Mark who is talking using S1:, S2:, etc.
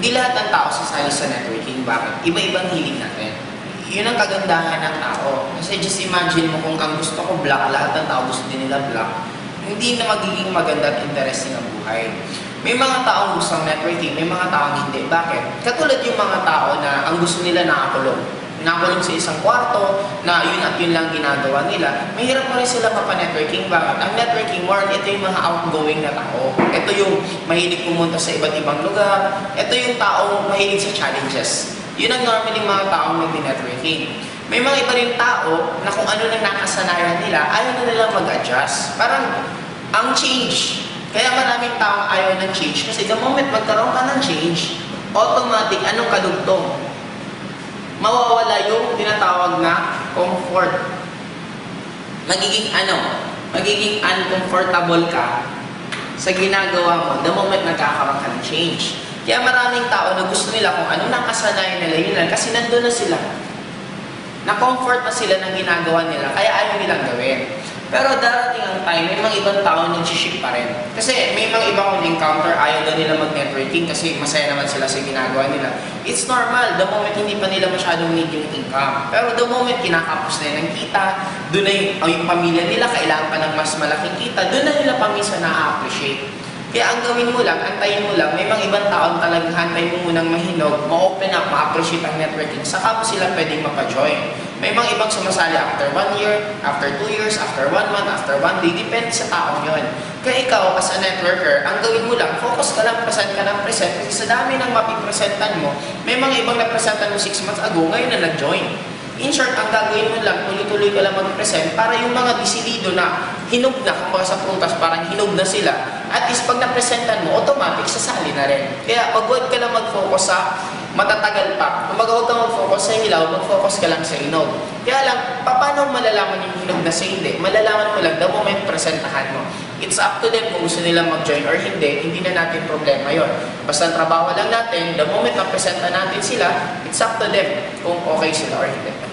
S1: Hindi lahat ng tao sasali sa networking. Bakit? Iba-ibang hilig natin. Yun ang kagandahan ng tao. Kasi just imagine mo kung ang gusto ko black, lahat ng tao gusto din nila black, hindi na magiging maganda at interesting ang buhay. May mga taong gusto ng networking, may mga taong hindi. Bakit? Katulad yung mga tao na ang gusto nila nakakulong. Nakakulong sa isang kwarto, na yun at yun lang ginagawa nila. Mahirap mo rin sila mapa-networking. Bakit? Ang networking more, ito yung mga outgoing na tao. Ito yung mahilig pumunta sa iba't ibang lugar. Ito yung taong mahilig sa challenges. Yun ang normally mga taong mag-networking. May mga iba rin tao na kung ano lang nakasanayan nila, ayaw na nilang mag-adjust. Parang, ang change. Kaya maraming taong ayaw ng change kasi the moment magkaroon ka ng change, automatic, anong kadugtong? Mawawala yung tinatawag na comfort. Magiging uncomfortable ka sa ginagawa mo the moment nagkakaroon ka ng change. Kaya maraming tao na gusto nila kung ano nakasanayan nila, yun lang, kasi nandun na sila. Na-comfort na sila ng ginagawa nila, kaya ayaw nilang gawin. Pero darating ang time, may mga ibang tao nag-shift pa rin. Kasi may mga ibang encounter, ayaw na nila mag-networking kasi masaya naman sila sa ginagawa nila. It's normal, the moment hindi pa nila masyadong need yung income. Pero the moment kinakapos na ng kita, doon na yung pamilya nila, kailangan pa ng mas malaking kita, doon na nila paminsan na-appreciate. Kaya ang gawin mo lang, antayin mo lang, may mga ibang taon talagang hantayin mo munang mahinog, ma-open up, ma-appreciate ang networking, saka mo sila pwedeng mapa-join. May mga ibang sumasali after 1 year, after 2 years, after 1 month, after 1 day, depende sa taong yun. Kaya ikaw, as a networker, ang gawin mo lang, focus ka lang, present ka ng present, kasi sa dami ng mapipresentan mo, may mga ibang napresentan mo 6 months ago, ngayon na nag-join. In short, ang gagawin mo lang, tuloy-tuloy ka lang mag-present para yung mga disidido na hinog na, kumbaga sa prutas, parang hinog na sila, at least pag napresentan mo, automatic sasali na rin. Kaya wag ka lang mag-focus sa matatagal pa. Kumbaga huwag ka mag-focus sa hilaw, mag-focus ka lang sa hinog. Kaya lang, paano malalaman yung hinog na sa hindi? Malalaman mo lang the moment presentahan mo. It's up to them kung gusto nila mag-join or hindi na natin problema yon. Basta ang trabaho lang natin, the moment na presenta natin sila, it's up to them kung okay sila or hindi.